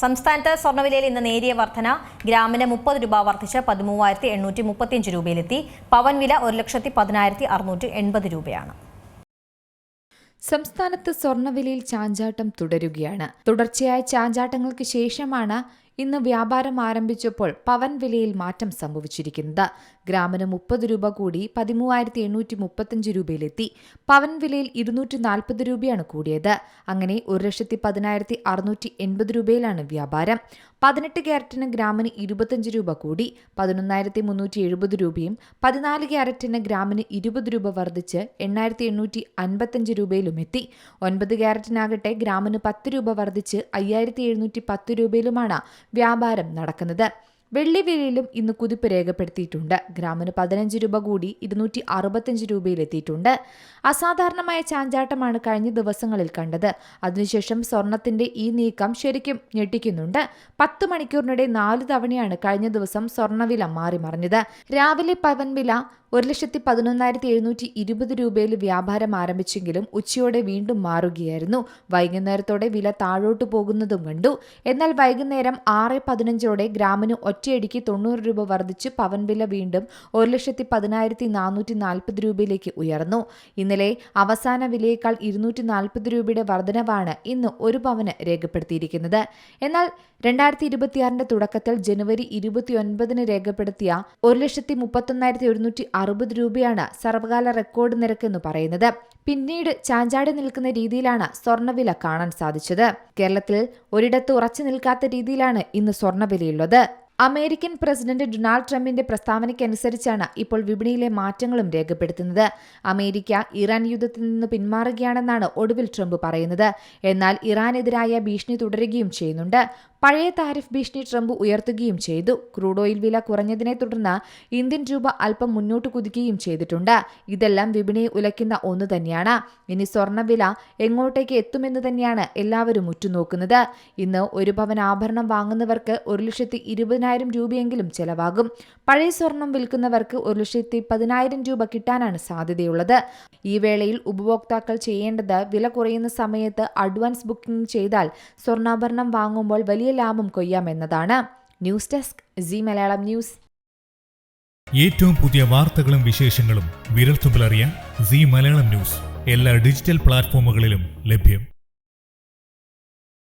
സംസ്ഥാനത്ത് സ്വർണ്ണവിലയിൽ ഇന്ന് നേരിയ വർധന. ഗ്രാമിന് 30 രൂപ വർദ്ധിച്ച് 13,835 രൂപയിലെത്തി. പവൻ വില 1,10,680 രൂപയാണ്. സംസ്ഥാനത്ത് സ്വർണ്ണവിലയിൽ ചാഞ്ചാട്ടം തുടരുകയാണ്. തുടർച്ചയായ ചാഞ്ചാട്ടങ്ങൾക്ക് ശേഷമാണ് ഇന്ന് വ്യാപാരം ആരംഭിച്ചപ്പോൾ പവൻ വിലയിൽ മാറ്റം സംഭവിച്ചിരിക്കുന്നത്. ഗ്രാമിന് 30 രൂപ കൂടി 13,835 രൂപയിലെത്തി. പവൻ വിലയിൽ 240 രൂപയാണ് കൂടിയത്. അങ്ങനെ 1,10,680 രൂപയിലാണ് വ്യാപാരം. 18 ക്യാരറ്റിന് ഗ്രാമിന് 25 രൂപ കൂടി 11,370 രൂപയും 14 ക്യാരറ്റിന് ഗ്രാമിന് 20 രൂപ വർദ്ധിച്ച് 8,855 രൂപയിലുമെത്തി. 9 ക്യാരറ്റിനാകട്ടെ ഗ്രാമിന് 10 രൂപ വർദ്ധിച്ച് 5,710 രൂപയിലുമാണ് വ്യാപാരം നടക്കുന്നത്. വെള്ളി വിലയിലും ഇന്ന് കുതിപ്പ് രേഖപ്പെടുത്തിയിട്ടുണ്ട്. ഗ്രാമിന് 15 രൂപ കൂടി 265 രൂപയിലെത്തിയിട്ടുണ്ട്. അസാധാരണമായ ചാഞ്ചാട്ടമാണ് കഴിഞ്ഞ ദിവസങ്ങളിൽ കണ്ടത്. അതിനുശേഷം സ്വർണത്തിന്റെ ഈ നീക്കം ശരിക്കും ഞെട്ടിക്കുന്നുണ്ട്. 10 മണിക്കൂറിനിടെ 4 തവണയാണ് കഴിഞ്ഞ ദിവസം സ്വർണ്ണവില മാറിമറിഞ്ഞത്. രാവിലെ പവൻ വില 1,11,720 രൂപയിൽ വ്യാപാരം ആരംഭിച്ചെങ്കിലും ഉച്ചയോടെ വീണ്ടും മാറുകയായിരുന്നു. വൈകുന്നേരത്തോടെ വില താഴോട്ടു പോകുന്നതും കണ്ടു. എന്നാൽ വൈകുന്നേരം 6:15 ഗ്രാമിന് ഒറ്റയടിക്ക് 90 രൂപ വർദ്ധിച്ച് പവൻ വില വീണ്ടും 1,10,440 രൂപയിലേക്ക് ഉയർന്നു. ഇന്നലെ അവസാന വിലയേക്കാൾ 240 രൂപയുടെ വർധനവാണ് ഇന്ന് ഒരു പവന് രേഖപ്പെടുത്തിയിരിക്കുന്നത്. എന്നാൽ 2026 തുടക്കത്തിൽ ജനുവരി 29 രേഖപ്പെടുത്തിയ 1,31,160 രൂപയാണ് സർവകാല റെക്കോർഡ് നിരക്കെന്ന് പറയുന്നത്. പിന്നീട് ചാഞ്ചാടി നിൽക്കുന്ന രീതിയിലാണ് സ്വർണ്ണവില കാണാൻ സാധിച്ചത്. കേരളത്തിൽ ഒരിടത്ത് ഉറച്ചു നിൽക്കാത്ത രീതിയിലാണ് ഇന്ന് സ്വർണ്ണവിലയുള്ളത്. അമേരിക്കൻ പ്രസിഡന്റ് ഡൊണാൾഡ് ട്രംപിന്റെ പ്രസ്താവനയ്ക്കനുസരിച്ചാണ് ഇപ്പോൾ വിപണിയിലെ മാറ്റങ്ങളും രേഖപ്പെടുത്തുന്നത്. അമേരിക്ക ഇറാൻ യുദ്ധത്തിൽ നിന്ന് പിന്മാറുകയാണെന്നാണ് ഒടുവിൽ ട്രംപ് പറയുന്നത്. എന്നാൽ ഇറാനെതിരായ ഭീഷണി തുടരുകയും ചെയ്യുന്നുണ്ട്. പഴയ താരിഫ് ഭീഷണി ട്രംപ് ഉയർത്തുകയും ചെയ്തു. ക്രൂഡ് ഓയിൽ വില കുറഞ്ഞതിനെ തുടർന്ന് ഇന്ത്യൻ രൂപ അല്പം മുന്നോട്ട് കുതിക്കുകയും ചെയ്തിട്ടുണ്ട്. ഇതെല്ലാം വിപണിയെ ഉലയ്ക്കുന്ന ഒന്ന് തന്നെയാണ്. ഇനി സ്വർണ്ണവില എങ്ങോട്ടേക്ക് എത്തുമെന്ന് തന്നെയാണ് എല്ലാവരും ഉറ്റുനോക്കുന്നത്. ഇന്ന് ഒരു പവൻ ആഭരണം വാങ്ങുന്നവർക്ക് 1,20,000 രൂപയെങ്കിലും ചെലവാകും. പഴയ സ്വർണം വിൽക്കുന്നവർക്ക് 1,10,000 രൂപ കിട്ടാനാണ് സാധ്യതയുള്ളത്. ഈ വേളയിൽ ഉപഭോക്താക്കൾ ചെയ്യേണ്ടത് വില കുറയുന്ന സമയത്ത് അഡ്വാൻസ് ബുക്കിംഗ് ചെയ്താൽ സ്വർണ്ണാഭരണം വാങ്ങുമ്പോൾ വലിയ ലാഭം കൊയ്യാമെന്നതാണ്. News desk Zee Malayalam news. ഏറ്റവും പുതിയ വാർത്തകളും വിശേഷങ്ങളും വിരൽത്തുമ്പിലറിയാൻ സി മലയാളം ന്യൂസ് എല്ലാ ഡിജിറ്റൽ പ്ലാറ്റ്ഫോമുകളിലും ലഭ്യം.